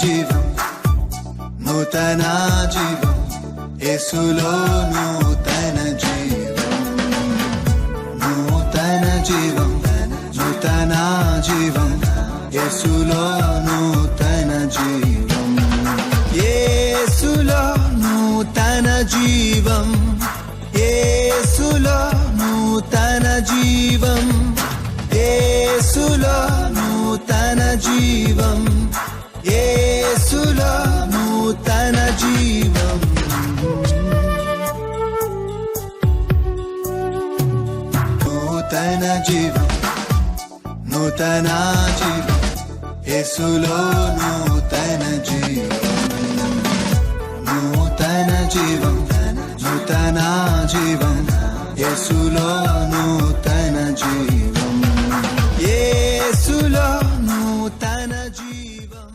జీవం, నూతన జీవం, యేసులో నూతన జీవం, నూతన జీవం, నూతన జీవం, యేసులో నూతన జీవం, యేసులో నూతన జీవం, యేసులో నూతన జీవం, యేసులో నూతన జీవం, యేసులో నూతన జీవం, నూతన జీవం, నూతన జీవం, యేసులో నూతన జీవం, నూతన జీవం, నూతన జీవం, యేసులో నూతన జీవం, యేసులో నూతన జీవం.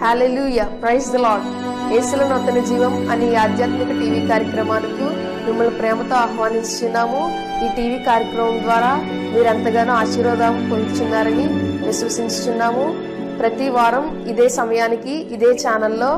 హల్లెలూయా, ప్రైజ్ ది లార్డ్. యేసులో నూతన జీవం అనే ఈ ఆధ్యాత్మిక టీవీ కార్యక్రమానికి మిమ్మల్ని ప్రేమతో ఆహ్వానిస్తున్నాము. ఈ టీవీ కార్యక్రమం ద్వారా మీరు ఎంతగానో ఆశీర్వాదం పొందుతున్నారని విశ్వసించుచున్నాము. ప్రతి వారం ఇదే సమయానికి ఇదే ఛానల్లో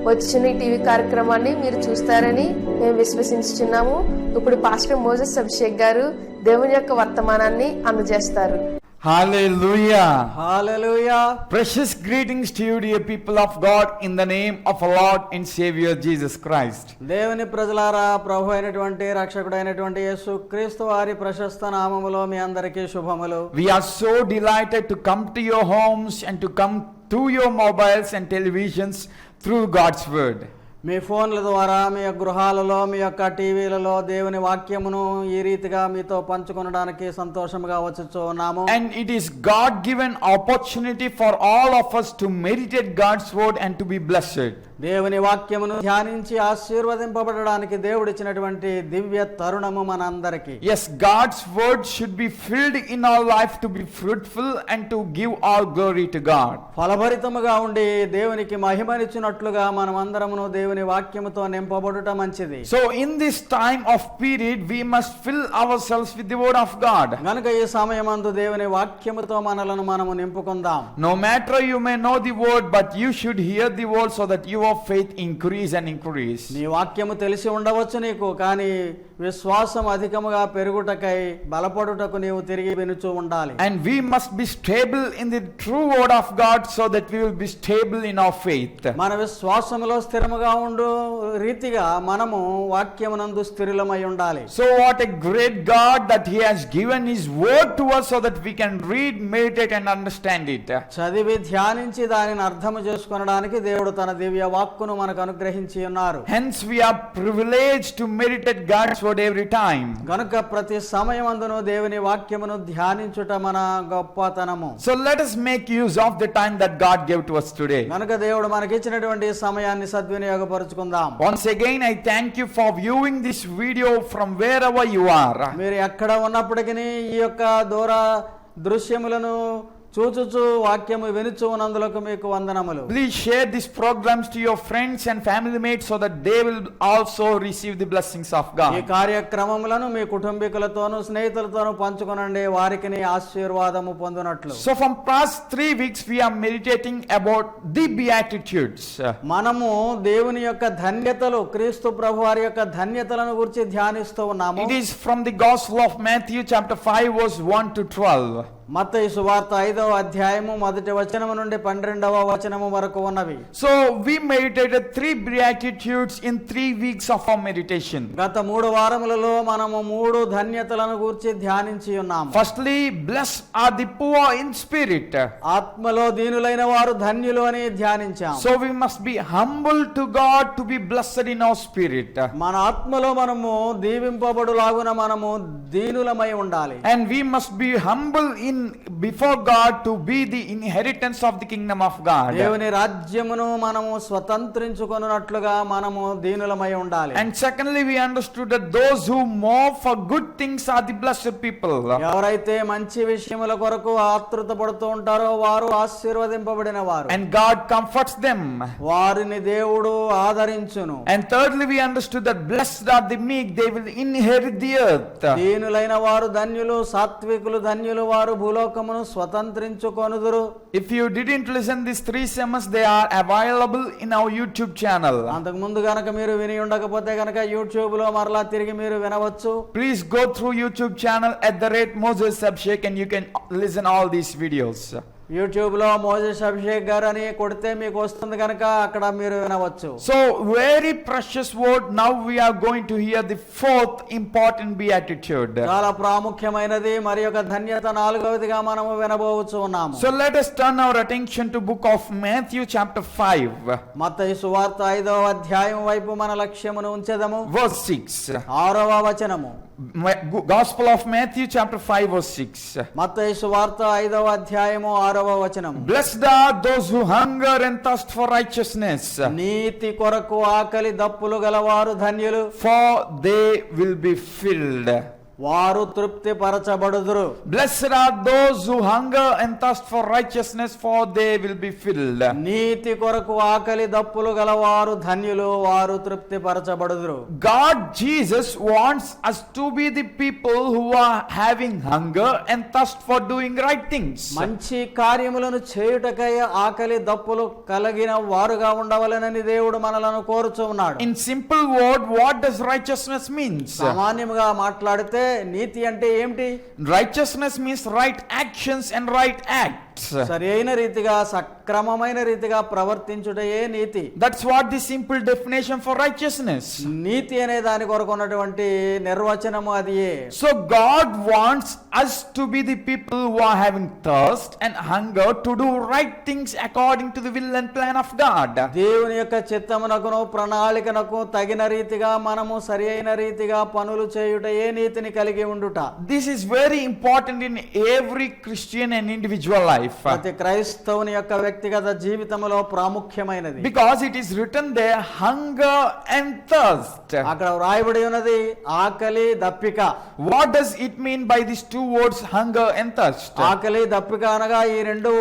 వచ్చిన ఈ టీవీ కార్యక్రమాన్ని మీరు చూస్తారని మేము విశ్వసించుచున్నాము. ఇప్పుడు పాస్టర్ మోజెస్ అభిషేక్ గారు దేవుని యొక్క వర్తమానాన్ని అందజేస్తారు. Hallelujah. Hallelujah. Precious greetings to you, dear people of God, in the name of our Lord and Savior Jesus Christ. దేవుని ప్రజలారా, ప్రభు అయినటువంటి రక్షకుడైనటువంటి యేసు క్రీస్తు వారి ప్రశస్త నామములో మీ అందరికీ శుభములు. We are so delighted to come to your homes and to come to your mobiles and televisions through God's word. మీ ఫోన్ల ద్వారా మీ గృహాలలో మీ యొక్క టీవీలలో దేవుని వాక్యమును ఈ రీతిగా మీతో పంచుకొనడానికి సంతోషంగా వచ్చుచున్నాము. And it is God given opportunity for all of us to meditate God's word and to be blessed. దేవుని వాక్యమును ధ్యానించి ఆశీర్వదింపబడడానికి దేవుడిచ్చినటువంటి దివ్య తరుణము మనందరికీ. Yes, God's word should be filled in our life to be fruitful and to give all glory to God. ఫలభరితముగా ఉండి దేవునికి మహిమనిచ్చినట్లుగా మనమందరమును దేవుని వాక్యముతో నింపబడుట మంచిది. So in this time of period we must fill ourselves with the word of God. గనుక ఈ సమయమందు దేవుని వాక్యముతో మనలను మనము నింపుకుందాం. No matter you may know the word, but you should hear the word so that your faith increase and increase. నీ వాక్యము తెలిసి ఉండవచ్చు నీకు, కానీ విశ్వాసం అధికముగా పెరుగుటకై బలపడుటకు నీవు తిరిగి వినుచూ ఉండాలి. And we must be stable in the true word of God so that we will be stable in our faith. మన విశ్వాసములో స్థిరముగా ఉండు రీతిగా మనము వాక్యమునందు స్థిరులమై ఉండాలి. So what a great God that he has given his word to us so that we can read, meditate and understand it. చదివి ధ్యానించి దానిని అర్థము చేసుకొనడానికి దేవుడు తన దివ్య వాక్కును మనకు అనుగ్రహించి ఉన్నారు. Hence we are privileged to meditate God's word every time. గనుక ప్రతి సమయమందును దేవుని వాక్యమును ధ్యానించుట మన గొప్పతనము. So let us make use of the time that God gave to us today. గనుక దేవుడు మనకిచ్చినటువంటి సమయాన్ని సద్వినియోగపరుచుకుందాం. Once again I thank you for viewing this video from wherever you are. మీరు ఎక్కడ ఉన్నప్పటికీ ఈ యొక్క దూర దృశ్యములను చూచుచు వాక్యము వినుచు ఉన్నందులకు మీకు వందనములు. Please share these programs to your friends and family mates so that they will also receive the blessings of ఈ God. కార్యక్రమములను మీ కుటుంబీకులతోనూ స్నేహితులతోనూ పంచుకొనండి, వారికి ఆశీర్వాదము పొందునట్లు. So from past 3 weeks we are meditating about the Beatitudes. మనము దేవుని యొక్క ధన్యతలు, క్రీస్తు ప్రభు వారి యొక్క ధన్యతలను గురించి ధ్యానిస్తూ ఉన్నాము. It is from the Gospel of Matthew chapter 5 verse 1 to 12. మత్తయి సువార్త 5వ అధ్యాయము 1వ వచనము నుండి 12వ వచనము వరకు ఉన్నవి. So we meditated 3 Beatitudes in 3 weeks of our meditation. గత 3 వారములలో మనము 3 ధన్యతలను గురించి ధ్యానించి ఉన్నాము. Firstly, blessed are the poor in spirit. ఆత్మలో దీనులైన వారు ధన్యులు అని ధ్యానించాము. So we must be humble to God to be blessed in our spirit. మన ఆత్మలో మనము దీవింపబడులాగున మనము దీనులమై ఉండాలి. And we must be humble in before God to be the inheritance of the kingdom of God. దేవుని రాజ్యమును మనము స్వతంత్రించుకొనున్నట్లుగా మనము దీనులమై ఉండాలి. And secondly, we understood that those who mourn for good things are the blessed people. ఎవరైతే మంచి విషయముల కొరకు ఆతృత పడుతూ ఉంటారో వారు ఆశీర్వదింపబడిన వారు. And God comforts them. వారిని దేవుడు ఆదరించును. And thirdly, we understood that blessed are the meek, they will inherit the earth. దీనులైన వారు ధన్యులు, సాత్వికులు ధన్యులు, వారు భూలోకమును స్వతంత్రించుకొనుదురు. If you didn't listen these 3 sermons, they are available in our YouTube channel. అంతకు ముందు గనక మీరు విని ఉండకపోతే గనక యూట్యూబ్ లో మరలా తిరిగి మీరు వినవచ్చు. Please go through YouTube channel @Moses Abhishek and you can listen all these videos. YouTube లో మోజెస్ అభిషేక్ గారు అని కొడితే మీకు వస్తుంది కనుక అక్కడ మీరు వినవచ్చు. So very precious word. Now we are going to hear the 4th important beatitude. చాలా ప్రాముఖ్యమైనది మరి ఒక ధన్యత 4వదిగా మనము వినబోవచ్చు ఉన్నాము. So let us turn our attention to book of Matthew chapter 5 మత్తయి సువార్త 5వ అధ్యాయం వైపు మన లక్ష్యమును ఉంచెదము. verse 6. 6వ వచనము. Gospel of Matthew chapter 5 verse 6. మత్తయి సువార్త 5వ అధ్యాయము 6వ వచనము. Blessed are those who hunger and thirst for righteousness, నీతి కొరకు ఆకలి దప్పులు గలవారు ధన్యులు, for they will be filled. వారు తృప్తి పరచబడుదురు. Blessed are those who hunger and thirst for righteousness, for they will be filled. నీతి కొరకు ఆకలి దప్పులు గలవారు ధన్యులు, వారు తృప్తి పరచబడుదురు. God Jesus wants us to be the people who are having hunger and thirst for doing right things. మంచి కార్యములను చేయుటకై ఆకలి దప్పులు కలిగిన వారుగా ఉండవలెనని దేవుడు మనలను కోరుచూ ఉన్నాడు. In simple word, what does righteousness means? సామాన్యముగా మాట్లాడితే నీతి అంటే ఏమిటి? Righteousness means right actions and right acts. సరైన రీతిగా సక్రమమైన రీతిగా ప్రవర్తించుటయే నీతి. That's what the simple definition for righteousness. నీతి అనే దాని కొరకు ఉన్నటువంటి నిర్వచనము అదియే. So God wants us to be the people who are having thirst and hunger to do right things according to the will and plan of God. దేవుని యొక్క చిత్తమునకును ప్రణాళికనకు తగిన రీతిగా మనము సరి అయిన రీతిగా పనులు చేయుటయే నీతిని కలిగి ఉండుట. This is very important in every Christian and individual life. ప్రతి క్రైస్తవుని యొక్క వ్యక్తిగత జీవితంలో ప్రాముఖ్యమైనది. Because it is written there, hunger and thirst. అక్కడ వ్రాయబడి ఉన్నది ఆకలి దప్పిక. What does it mean by these 2 words, hunger and thirst? ఆకలి దప్పిక అనగా ఈ 2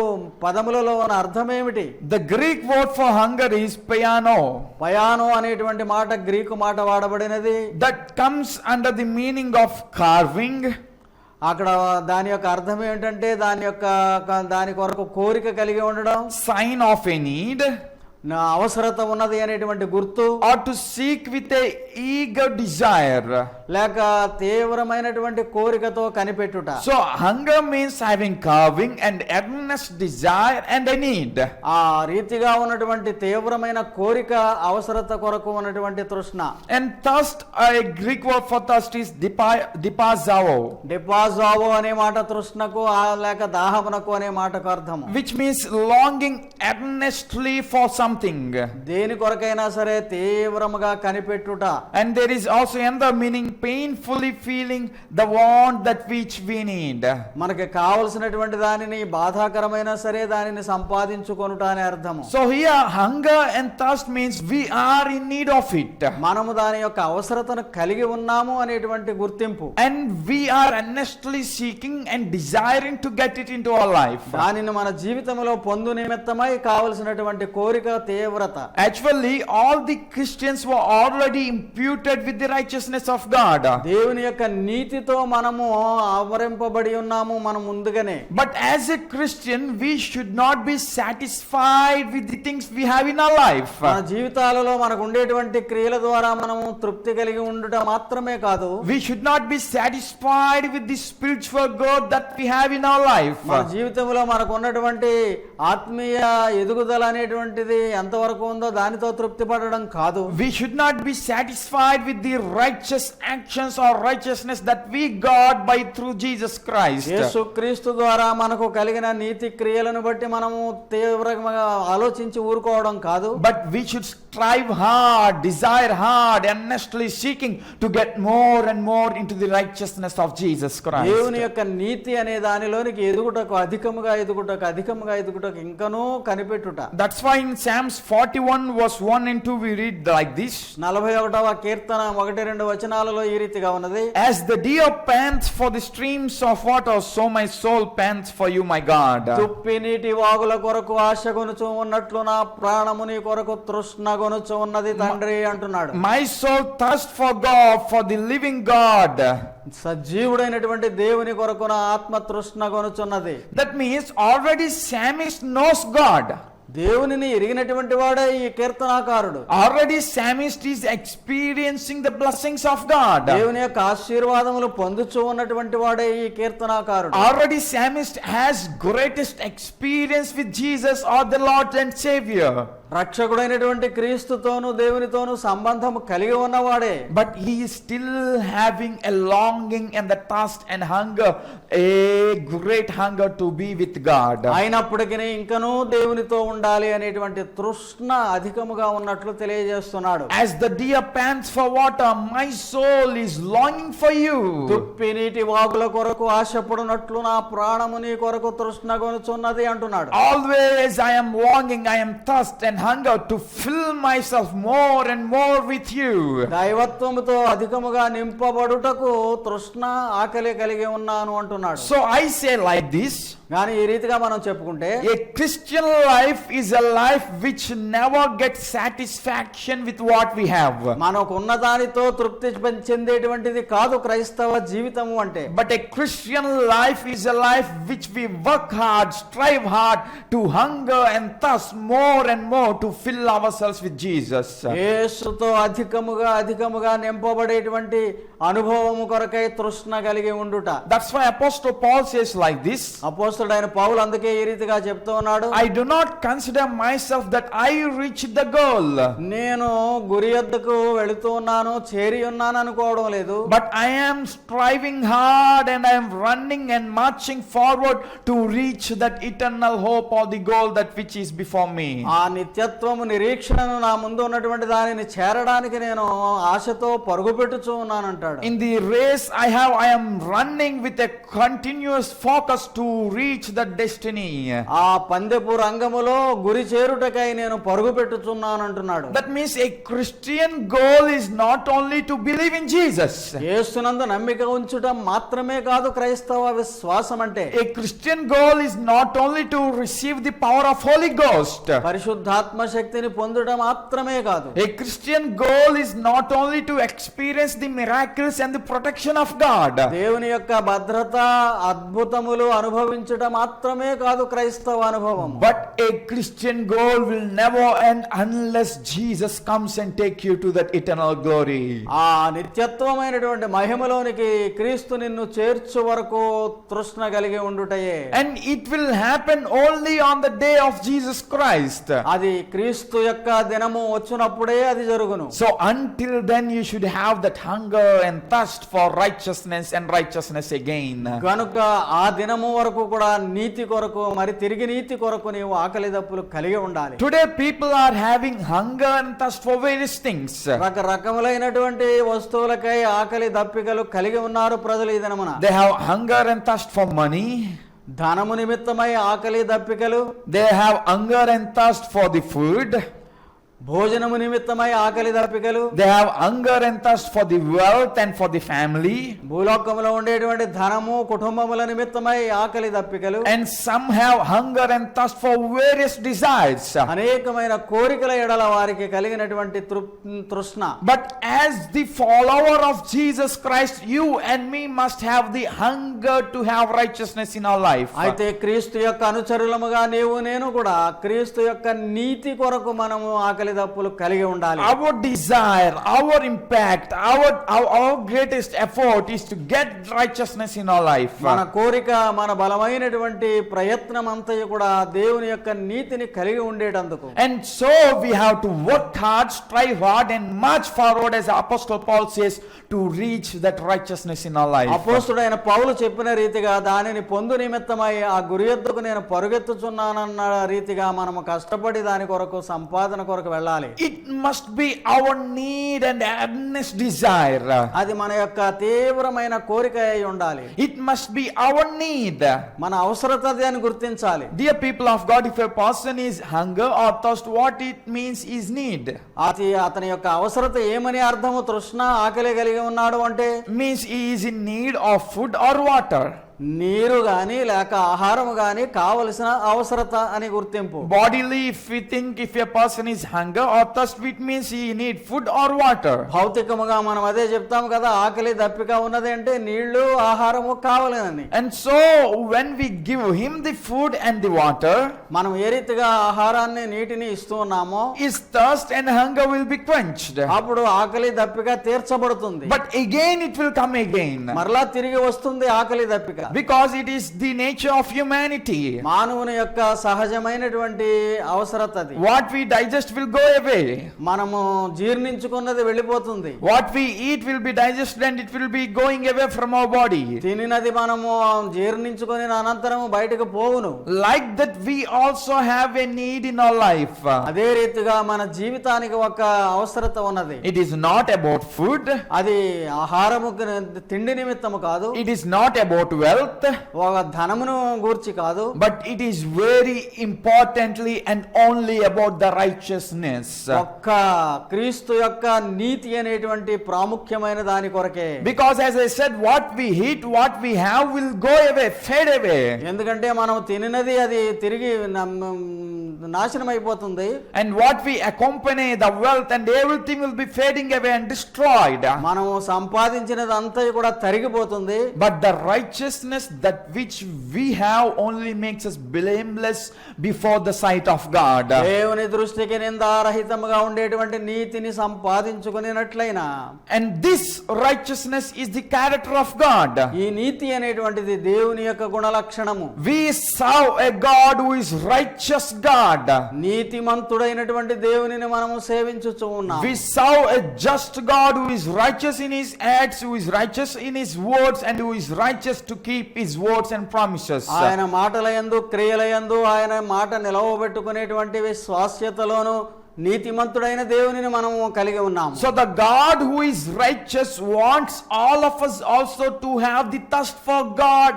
పదములలో ఉన్న అర్థం ఏమిటి? The Greek word for hunger is paiano. పయానో అనేటువంటి మాట గ్రీకు మాట వాడబడినది. That comes under the meaning of carving. అక్కడ దాని యొక్క అర్థం ఏంటంటే దాని కొరకు కోరిక కలిగి ఉండడం, Sign of a need. నా అవసరత ఉన్నది అనేటువంటి గుర్తు, or to seek with a eager desire. లేక తీవ్రమైనటువంటి కోరికతో కనిపెట్టుట. So hunger means having carving and earnest desire and a need. ఆ రీతిగా ఉన్నటువంటి తీవ్రమైన కోరిక, అవసరత కొరకు ఉన్నటువంటి తృష్ణ. And thirst, a Greek word for thirst is dipazao, డిపాజావో అనే మాట తృష్ణకు లేక దాహమునకు అనే మాటకు అర్థము. which means longing earnestly for something. దేని కొరకైనా సరే తీవ్రముగా కనిపెట్టుట. And there is also another meaning, painfully feeling the want that which we need. మనకి కావలసినటువంటి దానిని బాధాకరమైన సరే దానిని సంపాదించుకొనుట అనే అర్థము. So here hunger and thirst means we are in need of it. మనము దాని యొక్క అవసరతను కలిగి ఉన్నాము అనేటువంటి గుర్తింపు. And we are earnestly seeking and desiring to get it into our life. దానిని మన జీవితంలో పొందు నిమిత్తమై కావలసినటువంటి కోరిక తీవ్రత. Actually, all the Christians were already imputed with the righteousness of God. దేవుని యొక్క నీతితో మనము ఆవరింపబడి ఉన్నాము మనం ముందుగానే. But as a Christian, we should not be satisfied with the things we have in our life. మన జీవితాలలో మనకు ఉండేటువంటి క్రియల ద్వారా మనము తృప్తి కలిగి ఉండుట మాత్రమే కాదు, We should not be satisfied with the spiritual growth that we have in our life. మన జీవితంలో మనకు ఉన్నటువంటి ఆత్మీయ ఎదుగుదల అనేటువంటిది ఎంతవరకు ఉందో దానితో తృప్తి పడడం కాదు. We should not be satisfied with the righteous actions or righteousness that we got by through Jesus Christ. యేసుక్రీస్తు ద్వారా మనకు కలిగిన నీతి క్రియలను బట్టి మనము తీవ్రంగా ఆలోచించి ఊరుకోవడం కాదు. But we should strive hard, desire hard, earnestly seeking to get more and more into the righteousness of Jesus Christ. దేవుని యొక్క నీతి అనే దానిలోనికి ఎదుగుటకు అధికముగా ఇంకనూ కనిపెట్టుట. That's why in Psalms 41 verse 1 and 2 we read like this. 41వ కీర్తన 1-2 వచనాలలో ఈ రీతిగా ఉన్నది. As the deer pants for the streams of water, so my soul pants for you, my God. తుప్పి నీటి వాగుల కొరకు ఆశగొనుచు ఉన్నట్లు నా ప్రాణము నీ కొరకు తృష్ణగొనుచు ఉన్నది తండ్రి అంటున్నాడు. My soul thirsts for God, for the living God. సజీవుడైనటువంటి దేవుని కొరకు నా ఆత్మ తృష్ణగొనుచున్నది. That means already psalmist knows God. దేవునిని ఎరిగినటువంటి వాడే ఈ కీర్తనాకారుడు. Already psalmist is experiencing the blessings of God. దేవుని యొక్క ఆశీర్వాదములు పొందుచూ ఉన్నటువంటి వాడే ఈ కీర్తనాకారుడు. Already psalmist has greatest experience with Jesus or the Lord and Savior. రక్షకుడైనటువంటి క్రీస్తుతోను దేవునితోను సంబంధం కలిగి ఉన్నవాడే. But he is still having a longing and the thirst and hunger, a great hunger to be with God. అయినప్పటికీ ఇంకనూ దేవునితో ఉండాలి అనేటువంటి తృష్ణ అధికముగా ఉన్నట్లు తెలియజేస్తున్నాడు. As the deer pants for water, my soul is longing for you. తుప్పి నీటి వాగుల కొరకు ఆశపడునట్లు నా ప్రాణము నీ కొరకు తృష్ణగొనుచున్నది అంటున్నాడు. Always I am longing, I am thirst and hunger to fill myself more and more with you. దైవత్వముతో అధికముగా నింపబడుటకు తృష్ణ ఆకలి కలిగి ఉన్నాను అంటున్నాడు. So I say like this. కానీ ఈ రీతిగా మనం చెప్పుకుంటే A Christian life is a life which never gets satisfaction with what we have. మనకు ఉన్న దానితో తృప్తి చెందేటువంటిది కాదు క్రైస్తవ జీవితము అంటే. But a Christian life is a life which we work hard, strive hard to hunger and thirst more and more to fill ourselves with Jesus. యేసుతో అధికముగా నింపబడేటువంటి అనుభవము కొరకై తృష్ణ కలిగి ఉండుట. That's why Apostle Paul says like this. అపోస్తలుడైన పౌలు అందుకే ఈ రీతిగా చెప్తూ ఉన్నాడు. I do not consider myself that I reached the goal. నేను గురి యొద్దకు వెళుతూ ఉన్నాను, చేరి ఉన్నాను అనుకోవడం లేదు. But I am striving hard and I am running and marching forward to reach that eternal hope or the goal that which is before me. ఆ నిత్యత్వము నిరీక్షణను నా ముందు ఉన్నటువంటి దానిని చేరడానికి నేను ఆశతో పరుగు పెట్టుచూ ఉన్నానంటాడు. In the race I am running with a continuous focus to reach that destiny. ఆ పందెపు రంగములో గురి చేరుటకై నేను పరుగు పెట్టుచున్నాను అంటున్నాడు. That means a Christian goal is not only to believe in Jesus. యేసునందు నమ్మిక ఉంచుట మాత్రమే కాదు క్రైస్తవ విశ్వాసం అంటే. A Christian goal is not only to receive the power of Holy Ghost. పరిశుద్ధాత్మ శక్తిని పొందుట మాత్రమే కాదు. A Christian goal is not only to experience the miracles and the protection of God. దేవుని యొక్క భద్రత అద్భుతములు అనుభవించుట మాత్రమే కాదు క్రైస్తవ అనుభవం. But a Christian goal will never end unless Jesus comes and take you to that eternal glory. ఆ నిత్యత్వమైనటువంటి మహిమలోనికి క్రీస్తు నిన్ను చేర్చు వరకు తృష్ణ కలిగి ఉండుటయే. And it will happen only on the day of Jesus Christ. అది క్రీస్తు యొక్క దినము వచ్చినప్పుడే అది జరుగును. So until then you should have that hunger and thirst for righteousness and righteousness again. కనుక ఆ దినము వరకు కూడా నీతి కొరకు మరి తిరిగి నీతి కొరకు నీవు ఆకలి దప్పులు కలిగి ఉండాలి. Today people are having hunger and thirst for various things. రకరకములైనటువంటి వస్తువులకై ఆకలి దప్పికలు కలిగి ఉన్నారు ప్రజలు ఈ దినమున. They have hunger and thirst for money. ధనము నిమిత్తమై ఆకలి దప్పికలు. They have hunger and thirst for the food. భోజనము నిమిత్తమై ఆకలి దప్పికలు. They have hunger and thirst for the wealth and for the family. భూలోకములో ఉండేటువంటి ధనము కుటుంబముల నిమిత్తమై ఆకలి దప్పికలు. And some have hunger and thirst for various desires. అనేకమైన కోరికల ఎడల వారికి కలిగినటువంటి తృష్ణ. But as the follower of Jesus Christ, you and me must have the hunger to have righteousness in our life. అయితే క్రీస్తు యొక్క అనుచరులముగా నీవు నేను కూడా క్రీస్తు యొక్క నీతి కొరకు మనము ఆకలి దప్పులు కలిగి ఉండాలి. Our desire, our impact, our greatest effort is to get righteousness in our life. మన కోరిక, మన బలమైనటువంటి ప్రయత్నం అంతయు కూడా దేవుని యొక్క నీతిని కలిగి ఉండేటందుకు. And so we have to work hard, strive hard and march forward, as Apostle Paul says, to reach that righteousness in our life. అపోస్తుడైన పౌలు చెప్పిన రీతిగా దానిని పొందు నిమిత్తమై ఆ గురి యొద్దకు నేను పరుగెత్తుచున్నానన్న రీతిగా మనము కష్టపడి దాని కొరకు సంపాదన కొరకు వెళ్ళాలి. It must be our need and earnest desire. అది మన యొక్క తీవ్రమైన కోరిక అయి ఉండాలి. It must be our need. మన అవసరత అని గుర్తించాలి. Dear people of God, if a person is hunger or thirst, what it means is need. అతని యొక్క అవసరత ఏమని అర్థము? తృష్ణ, ఆకలి కలిగి ఉన్నాడు అంటే Means he is in need of food or water. నీరు గాని లేక ఆహారం గాని కావలసిన అవసరత అని గుర్తింపు. Bodily, if we think if a person is hunger or thirst, it means he need food or water. భౌతికముగా మనం అదే చెప్తాం కదా, ఆకలి దప్పిక ఉన్నది అంటే నీళ్లు ఆహారము కావాలని. And so when we give him the food and the water, మనం ఏ రీతిగా ఆహారాన్ని నీటిని ఇస్తూ ఉన్నామో his thirst and hunger will be quenched. అప్పుడు ఆకలి దప్పిక తీర్చబడుతుంది. But again it will come again. మరలా తిరిగి వస్తుంది ఆకలి దప్పిక. Because it is the nature of humanity. మానవుని యొక్క సహజమైనటువంటి అవసరత అది. What we digest will go away. మనము జీర్ణించుకున్నది వెళ్ళిపోతుంది. What we eat will be digested and it will be going away from our body. తినినది మనము జీర్ణించుకొని అనంతరం బయటకు పోవును. Like that we also have a need in our life. అదే రీతిగా మన జీవితానికి ఒక అవసరత ఉన్నది. It is not about food. అది ఆహారము తిండి నిమిత్తము కాదు. It is not about wealth. ఒక ధనమును గూర్చి కాదు. But it is very importantly and only about the righteousness. ఒక్క క్రీస్తు యొక్క నీతి అనేటువంటి ప్రాముఖ్యమైన దాని కొరకే. Because as I said, what we eat, what we have will go away, fade away. ఎందుకంటే మనం తినినది అది తిరిగి నాశనం అయిపోతుంది. And what we accompany, the wealth and everything will be fading away and destroyed. మనము సంపాదించినది అంతా కూడా తరిగిపోతుంది. But the righteousness that which we have only makes us blameless before the sight of God. దేవుని దృష్టికి నిందారహితముగా ఉండేటువంటి నీతిని సంపాదించుకునేట్లయినా, And this righteousness is the character of God. ఈ నీతి అనేటువంటిది దేవుని యొక్క గుణలక్షణము. We serve a God who is righteous God. నీతిమంతుడైనటువంటి దేవునిని మనము సేవించుచూ ఉన్నాం. We serve a just God who is righteous in his acts, who is righteous in his words, and who is righteous to keep his words and promises. ఆయన మాటలయందు క్రియలయందు ఆయన మాట నిలవబెట్టుకునేటువంటి విశ్వాస్యతలోను నీతిమంతుడైన దేవునిని మనము కలిగి ఉన్నాము. So the God who is righteous wants all of us also to have the thirst for God,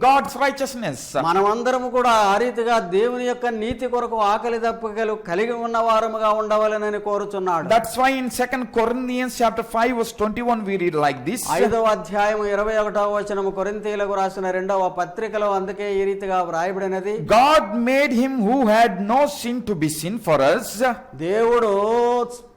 God's righteousness. మనమందరము కూడా ఆ రీతిగా దేవుని యొక్క నీతి కొరకు ఆకలి దప్పికలు కలిగి ఉన్న వారముగా ఉండవాలని కోరుచున్నాడు. That's why in 2 Corinthians chapter 5 verse 21 we read like this. 5వ అధ్యాయము 21వ వచనము కొరింథీయులకు రాసిన 2వ పత్రికలో అందుకే ఈ రీతిగా వ్రాయబడినది. God made him who had no sin to be sin for us. దేవుడు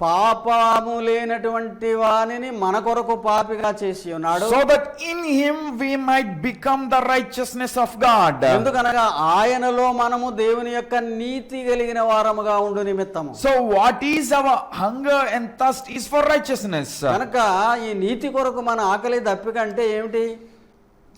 పాపము లేనటువంటి వానిని మన కొరకు పాపిగా చేసి ఉన్నాడు. So that in him we might become the righteousness of God. ఎందుకనగా ఆయనలో మనము దేవుని యొక్క నీతి కలిగిన వారముగా ఉండు నిమిత్తము. So what is our hunger and thirst is for righteousness. కనుక ఈ నీతి కొరకు మన ఆకలి దప్పిక అంటే ఏమిటి?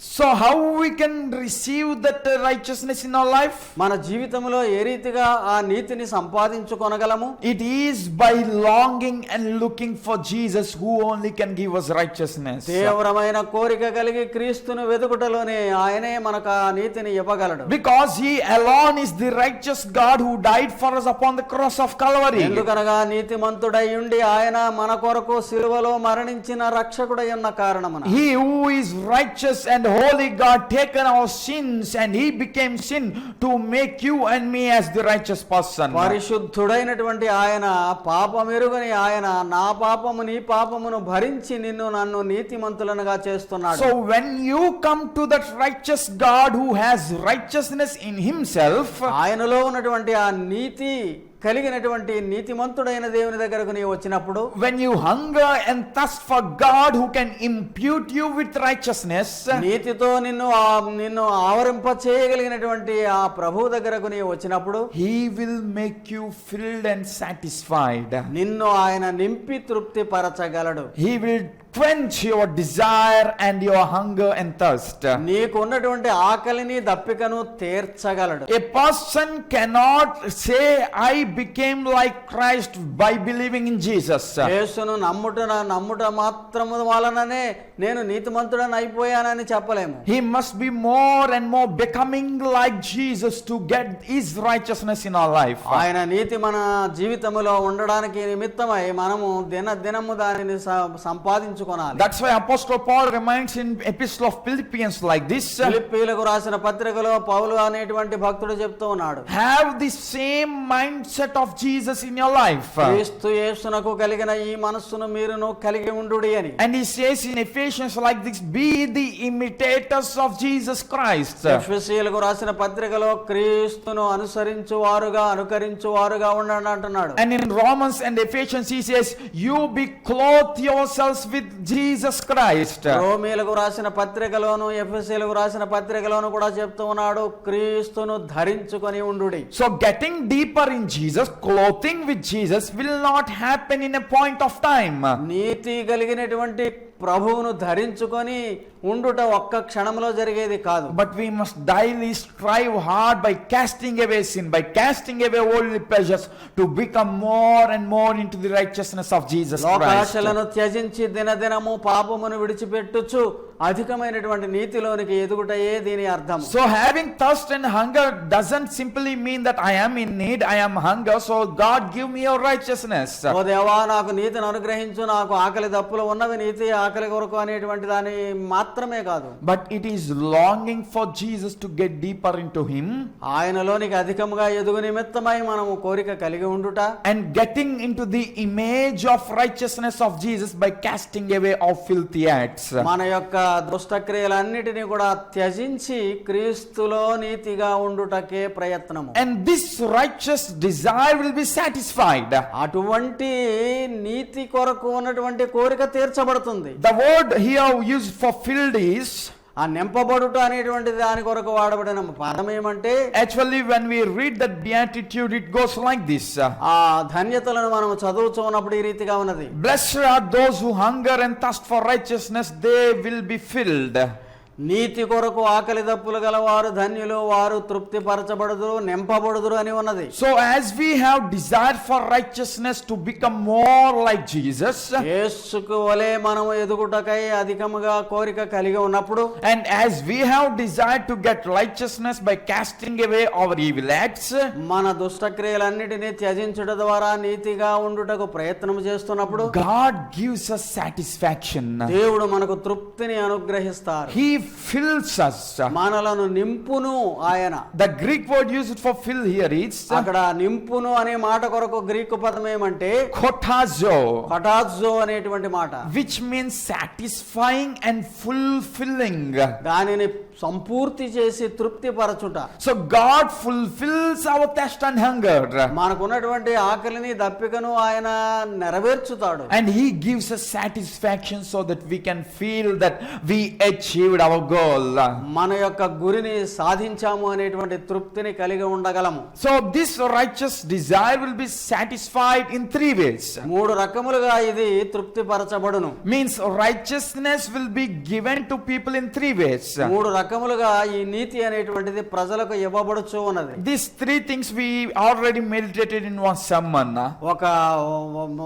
So how we can receive that righteousness in our life? మన జీవితంలో ఏ రీతిగా ఆ నీతిని సంపాదించుకొనగలము? It is by longing and looking for Jesus who only can give us righteousness. తీవ్రమైన కోరిక కలిగి క్రీస్తును వెతుకుటలోనే ఆయనే మనకు ఆ నీతిని ఇవ్వగలడు. Because he alone is the righteous God who died for us upon the cross of Calvary. ఎందుకనగా నీతిమంతుడై ఉండి ఆయన మన కొరకు సిలువలో మరణించిన రక్షకుడై ఉన్న కారణమున He who is righteous and holy God taken our sins and he became sin to make you and me as the righteous person. పరిశుద్ధుడైనటువంటి ఆయన పాపమెరుగని ఆయన నా పాపము నీ పాపమును భరించి నిన్ను నన్ను నీతిమంతులనుగా చేస్తున్నాడు. So when you come to that righteous God who has righteousness in himself, ఆయనలో ఉన్నటువంటి ఆ నీతి కలిగినటువంటి నీతిమంతుడైన దేవుని దగ్గరకు నీవు వచ్చినప్పుడు, when you hunger and thirst for God who can impute you with righteousness, నీతితో నిన్ను ఆవరింప చేయగలిగినటువంటి ఆ ప్రభువు దగ్గరకు నీవు వచ్చినప్పుడు, he will make you filled and satisfied. నిన్ను ఆయన నింపి తృప్తి పరచగలడు. He will quench your desire and your hunger and thirst. నీకు ఉన్నటువంటి ఆకలిని దప్పికను తీర్చగలడు. A person cannot say I became like Christ by believing in Jesus. యేసును నమ్ముట మాత్రము వలననే నేను నీతిమంతుడని అయిపోయానని చెప్పలేము. He must be more and more becoming like Jesus to get his righteousness in our life. ఆయన నీతి మన జీవితంలో ఉండడానికి నిమిత్తమై మనము దినము దానిని సంపాదించుకోవాలి. That's why Apostle Paul reminds in Epistle of Philippians like this. ఫిలిప్పీయులకు రాసిన పత్రికలో పౌలు అనేటువంటి భక్తుడు చెప్తూ ఉన్నాడు, Have the same mindset of Jesus in your life. క్రీస్తు యేసునకు కలిగిన ఈ మనస్సును మీరును కలిగి ఉండుడి అని. And he says in Ephesians like this, be the imitators of Jesus Christ. ఎఫెసీయులకు రాసిన పత్రికలో క్రీస్తును అనుకరించువారుగా ఉండండి అంటున్నాడు. And in Romans and Ephesians he says, you be clothed yourselves with Jesus Christ. రోమీయులకు రాసిన పత్రికలోను ఎఫెసీయులకు రాసిన పత్రికలోను కూడా చెప్తూ ఉన్నాడు, క్రీస్తును ధరించుకొని ఉండుడి. So getting deeper in Jesus, clothing with Jesus will not happen in a point of time. నీతి కలిగినటువంటి ప్రభువును ధరించుకొని ఉండుట ఒక్క క్షణంలో జరిగేది కాదు. But we must daily strive hard by casting away sin, by casting away worldly pleasures, to become more and more into the righteousness of Jesus Christ. లోకాశలను త్యజించి దినదినము పాపమును విడిచిపెట్టుచు అధికమైనటువంటి నీతిలోనికి ఎదుగుటయే దీని అర్థం. So having thirst and hunger doesn't simply mean that I am in need, I am hunger, so God give me your righteousness. ఓ దేవా నాకు నీతిని అనుగ్రహించు, నాకు ఆకలి దప్పులు ఉన్నవి నీతి ఆకలి కొరకు అనేటువంటి దాని మాత్రమే కాదు. But it is longing for Jesus to get deeper into him, ఆయనలోనికి అధికముగా ఎదుగు నిమిత్తమై మనము కోరిక కలిగి ఉండుట, and getting into the image of righteousness of Jesus by casting away our filthy acts. మన యొక్క దుష్టక్రియలన్నిటినీ కూడా త్యజించి క్రీస్తులో నీతిగా ఉండుటకే ప్రయత్నము. And this righteous desire will be satisfied. అటువంటి నీతి కొరకు ఉన్నటువంటి కోరిక తీర్చబడుతుంది. The word here used for filled is, ఆ నింపబడుట అనేటువంటి దాని కొరకు వాడబడిన పదం ఏమంటే, actually when we read that beatitude it goes like this. ఆ ధన్యతలను మనం చదువుతున్నప్పుడు ఈ రీతిగా ఉన్నది, Blessed are those who hunger and thirst for righteousness, they will be filled. నీతి కొరకు ఆకలి దప్పులు గలవారు ధన్యులు, వారు తృప్తి పరచబడుదురు నింపబడుదురు అని ఉన్నది. So as we have desire for righteousness to become more like Jesus, యేసుకు వలె మనము ఎదుగుటకై అధికముగా కోరిక కలిగి ఉన్నప్పుడు, and as we have desire to get righteousness by casting away our evil acts, మన దుష్టక్రియలన్నిటినీ త్యజించుట ద్వారా నీతిగా ఉండుటకు ప్రయత్నం చేస్తున్నప్పుడు God gives us satisfaction. దేవుడు మనకు తృప్తిని అనుగ్రహిస్తారు. He fills us. మనలను నింపును ఆయన. The Greek word used for fill here is అక్కడ నింపును అనే మాట కొరకు గ్రీకు పదం ఏమంటే kotazo, కటాజో అనేటువంటి మాట, which means satisfying and fulfilling. దానిని సంపూర్తి చేసి తృప్తి పరచుట. So God fulfills our thirst and hunger, మనకున్నటువంటి ఆకలిని దప్పికను ఆయన నెరవేర్చుతాడు. and He gives us satisfaction so that we can feel that we achieved our goal. మన యొక్క గురిని సాధించాము అనేటువంటి తృప్తిని కలిగి ఉండగలము. So this righteous desire will be satisfied in three ways. మూడు రకములుగా ఇది తృప్తి పరచబడును. Means righteousness will be given to people in three ways. మూడు రకములుగా ఈ నీతి అనేటువంటిది ప్రజలకు ఇవ్వబడుచు ఉన్నది. These three things we already meditated in one sermon.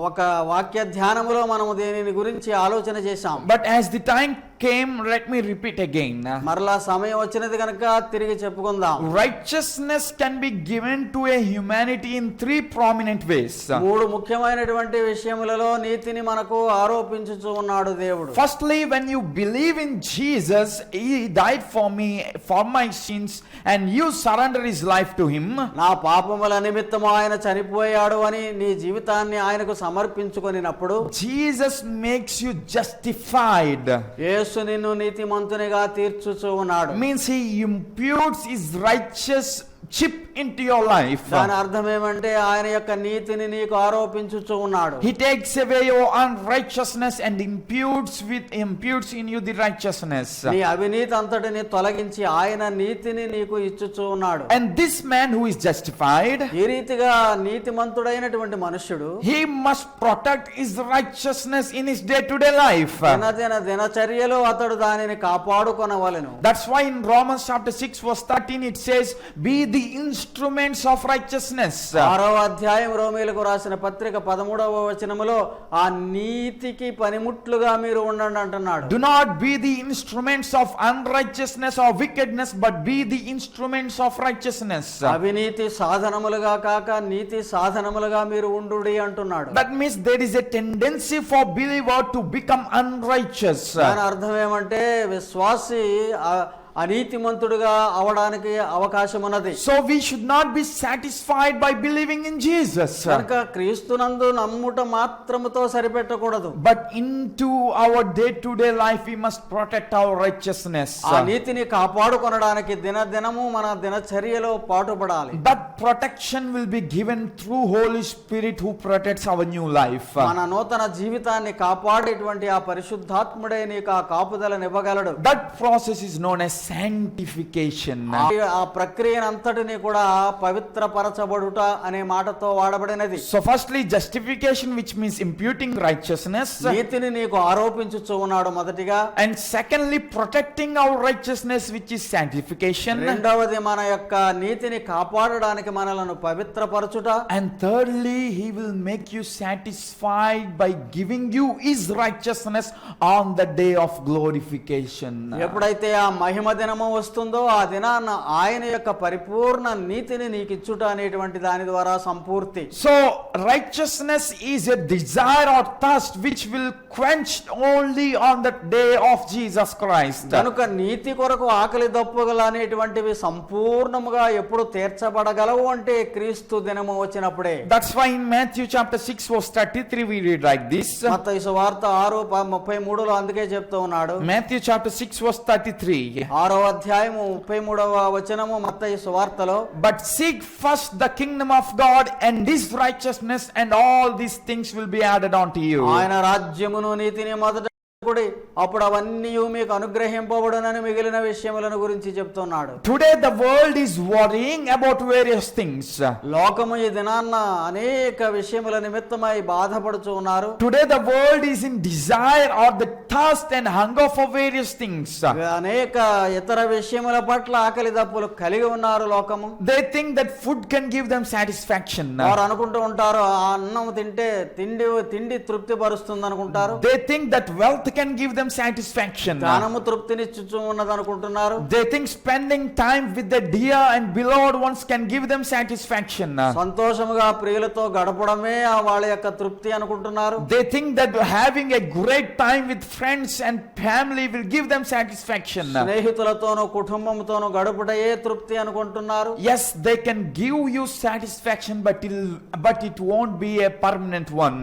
ఒక వాక్య ధ్యానములో మనము దీనిని గురించి ఆలోచన చేశాం. But as the time came, let me repeat again. మరలా సమయం వచ్చినది కనుక తిరిగి చెప్పుకుందాం. Righteousness can be given to a humanity in three prominent ways. మూడు ముఖ్యమైనటువంటి విషయములలో నీతిని మనకు ఆరోపించుచు ఉన్నాడు దేవుడు. Firstly, when you believe in Jesus, He died for me, for my sins, and you surrender His life to Him. నా పాపముల నిమిత్తము ఆయన చనిపోయాడు అని నీ జీవితాన్ని ఆయనకు సమర్పించుకొనినప్పుడు Jesus makes you justified. యేసు నిన్ను నీతిమంతునిగా తీర్చుచు ఉన్నాడు. Means He imputes His righteous chip into your life. దాని అర్థం ఏమంటే ఆయన యొక్క నీతిని నీకు ఆరోపించుచూ ఉన్నాడు. He takes away your unrighteousness and imputes in you the righteousness. నీ అవినీతి అంతటిని తొలగించి ఆయన నీతిని నీకు ఇచ్చుచూ ఉన్నాడు. And this man who is justified, ఈ రీతిగా నీతిమంతుడైనటువంటి మనుష్యుడు he must protect his righteousness in his day-to-day life. దినచర్యలో అతడు దానిని కాపాడుకొనవలెను. That's why in Romans chapter 6 verse 13 it says, be the instruments of righteousness. 6వ అధ్యాయం రోమీయులకు రాసిన పత్రిక 13వ వచనములో ఆ నీతికి పనిముట్లుగా మీరు ఉండండి అంటున్నాడు. Do not be the instruments of unrighteousness or wickedness, but be the instruments of righteousness. అవినీతి సాధనములుగా కాక నీతి సాధనములుగా మీరు ఉండుడి అంటున్నాడు. That means there is a tendency for believer to become unrighteous. దాని అర్థం ఏమంటే విశ్వాసి అనీతిమంతుడుగా అవడానికి అవకాశం ఉన్నది. So we should not be satisfied by believing in Jesus, కనుక క్రీస్తునందు నమ్ముట మాత్రముతో సరిపెట్టకూడదు. but into our day-to-day life we must protect our righteousness. ఆ నీతిని కాపాడుకొనడానికి దినదినము మన దినచర్యలో పాటుపడాలి. That protection will be given through Holy Spirit who protects our new life. మన నూతన జీవితాన్ని కాపాడేటువంటి ఆ పరిశుద్ధాత్ముడే నీకు ఆ కాపుదలను ఇవ్వగలడు. That process is known as sanctification. ఆ ప్రక్రియనంతటిని కూడా పవిత్రపరచబడుట అనే మాటతో వాడబడినది. So firstly justification, which means imputing righteousness, నీతిని నీకు ఆరోపించుచూ ఉన్నాడు మొదటిగా. and secondly protecting our righteousness, which is sanctification, రెండవది మన యొక్క నీతిని కాపాడడానికి మనలను పవిత్రపరచుట, and thirdly he will make you satisfied by giving you his righteousness on the day of glorification. ఎప్పుడైతే ఆ మహిమ దినము వస్తుందో ఆ దినాన ఆయన యొక్క పరిపూర్ణ నీతిని నీకు ఇచ్చుట అనేటువంటి దాని ద్వారా సంపూర్తి. So righteousness is a desire or thirst which will quench only on the day of Jesus Christ. కనుక నీతి కొరకు ఆకలి దప్పుగల అనేటువంటివి సంపూర్ణముగా ఎప్పుడు తీర్చబడగలవు అంటే క్రీస్తు దినము వచ్చినప్పుడే. That's why in Matthew chapter 6 verse 33 we read like this. మత్తయి సువార్త 6:33లో అందుకే చెప్తూ ఉన్నాడు. Matthew chapter 6 verse 33. 6వ అధ్యాయము 33వ వచనము మత్తయి సువార్తలో, But seek first the kingdom of God and his righteousness, and all these things will be added unto you. ఆయన రాజ్యమును నీతిని మొదట అప్పుడు అవన్నీ మీకు అనుగ్రహింపబడునని మిగిలిన విషయములను గురించి చెప్తున్నాడు. Today the world is worrying about various things. లోకము ఈ దినాన్న అనేక విషయముల నిమిత్తమై బాధపడుచు ఉన్నారు. Today the world is in desire or the thirst and hunger for various things. అనేక ఇతర విషయముల పట్ల ఆకలి దప్పులు కలిగి ఉన్నారు లోకము. They think that food can give them satisfaction. వారు అనుకుంటూ ఉంటారు ఆ అన్నం తింటే తిండి తృప్తి పరుస్తుంది అనుకుంటారు. They think that wealth can give them satisfaction. ధనము తృప్తినిచ్చుచు ఉన్నది అనుకుంటున్నారు. They think spending time with the dear and beloved ones can give them satisfaction. సంతోషముగా ప్రియులతో గడపడమే వాళ్ళ యొక్క తృప్తి అనుకుంటున్నారు. They think that having a great time with friends and family will give them satisfaction. స్నేహితులతోనూ కుటుంబంతోనూ గడుపుటయే తృప్తి అనుకుంటున్నారు. Yes, they can give you satisfaction, but it won't be a permanent one.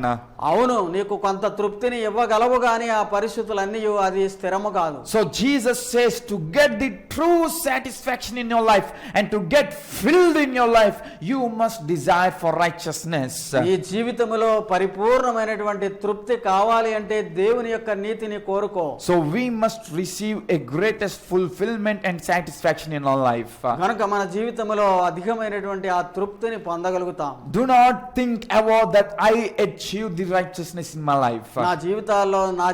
అవును, నీకు కొంత తృప్తిని ఇవ్వగలవు గాని ఆ పరిస్థితులన్నీ అది స్థిరము కాదు. So Jesus says, to get the true satisfaction in your life and to get filled in your life, you must desire for righteousness. ఈ జీవితంలో పరిపూర్ణమైనటువంటి తృప్తి కావాలి అంటే దేవుని యొక్క నీతిని కోరుకో. So we must receive a greatest fulfillment and satisfaction in our life. కనుక మన జీవితంలో అధికమైనటువంటి ఆ తృప్తిని పొందగలుగుతాం. Do not think about that I achieved the righteousness in my life. నా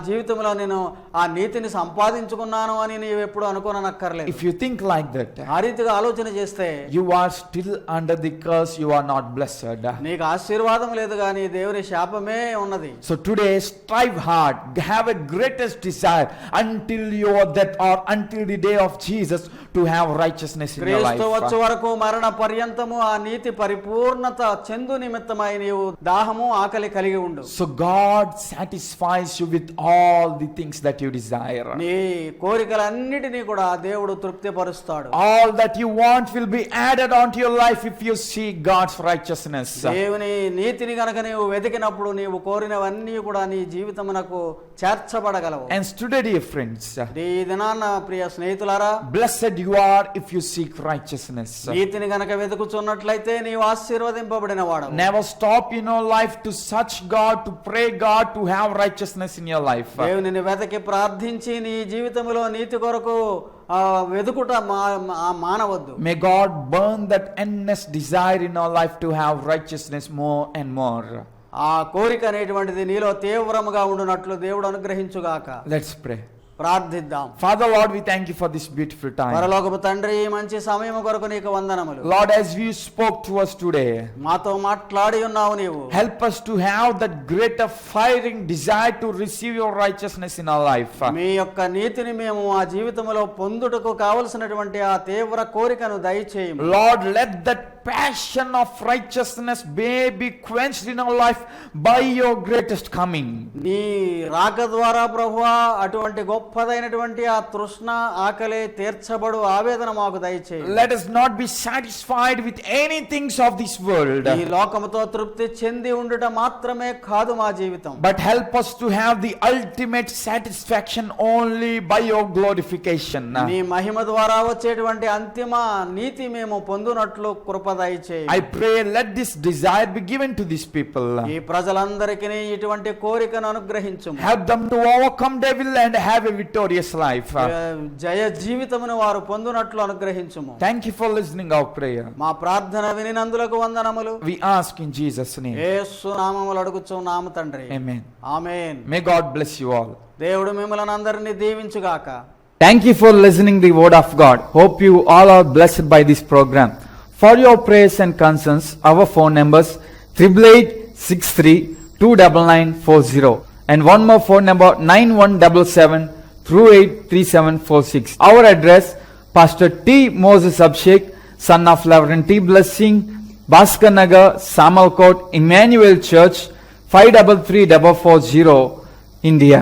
జీవితంలో నేను ఆ నీతిని సంపాదించుకున్నాను అని నీవు ఎప్పుడు అనుకోనక్కర్లేదు. If you think like that, ఆ రీతిగా ఆలోచన చేస్తే you are still under the curse, you are not blessed. నీకు ఆశీర్వాదం లేదు కానీ దేవుని శాపమే ఉన్నది. So today strive hard, have a greatest desire until your death or until the day of Jesus to have righteousness in your life. క్రీస్తు వచ్చే వరకు మరణ పర్యంతము ఆ నీతి పరిపూర్ణత చెందు నిమిత్తమై నీవు దాహము ఆకలి కలిగి ఉండు. So God satisfies you with all the things that you desire. నీ కోరికలన్నిటినీ కూడా దేవుడు తృప్తిపరుస్తాడు. All that you want will be added onto your life if you seek God's righteousness. దేవుని నీతిని గనుక నీవు వెతికినప్పుడు నీవు కోరినవన్నీ కూడా నీ జీవితమునకు చేర్చబడగలవు. And today, dear friends, ఈ దినాన ప్రియ స్నేహితులారా, blessed you are if you seek righteousness. నీతిని గనక వెతుకుచున్నట్లయితే నీవు ఆశీర్వదింపబడిన వాడవు. Never stop in your life to search God, to pray God, to have righteousness in your life. దేవునిని వెతకి ప్రార్థించి నీ జీవితంలో నీతి కొరకు వెతుకుట మానవద్దు. May God burn that endless desire in our life to have righteousness more and more. ఆ కోరిక అనేటువంటిది నీలో తీవ్రముగా ఉండునట్లు దేవుడు అనుగ్రహించుగాక. Let's pray. ప్రార్థిద్దాం. Father Lord, we thank you for this beautiful time. పరలోకపు తండ్రి, ఈ మంచి సమయం కొరకు నీకు వందనములు. Lord, as you spoke to us today, మాతో మాట్లాడి ఉన్నావు నీవు. help us to have that greater firing desire to receive your righteousness in our life. మీ యొక్క నీతిని మేము ఆ జీవితంలో పొందుటకు కావలసినటువంటి ఆ తీవ్ర కోరికను దయచేయము. Lord, let that passion of righteousness may be quenched in our life by your greatest coming. నీ రాక ద్వారా ప్రభువా అటువంటి గొప్పదైనటువంటి ఆ తృష్ణ ఆకలి తీర్చబడు ఆవేదన మాకు దయచేయి. Let us not be satisfied with anything of this world, ఈ లోకముతో తృప్తి చెంది ఉండుట మాత్రమే కాదు మా జీవితం. but help us to have the ultimate satisfaction only by your glorification. నీ మహిమ ద్వారా వచ్చేటువంటి అంతిమ నీతి మేము పొందునట్లు కృప దయచేయి. I pray, let this desire be given to these people. ఈ ప్రజలందరికీ ఇటువంటి కోరికను అనుగ్రహించుము. Help them to overcome devil and have a victorious life. జయ జీవితమును వారు పొందునట్లు అనుగ్రహించుము. Thank you for listening our prayer. మా ప్రార్థన వినినందులకు వందనములు. We ask in Jesus' name. యేసు నామములో అడుగుచున్నాము తండ్రి. Amen. Amen. May God bless you all. దేవుడు మిమ్మల్ని అందరినీ దీవించుగాక. Thank you for listening the word of God. Hope you all are blessed by this program. For your prayers and concerns, our phone numbers 8863299940 and one more phone number 9177383746. Our address, Pastor T. Moses Abshek, son of Reverend T. Blessing, Bhaskar Nagar, Samalkot, Emmanuel Church, 533440, India.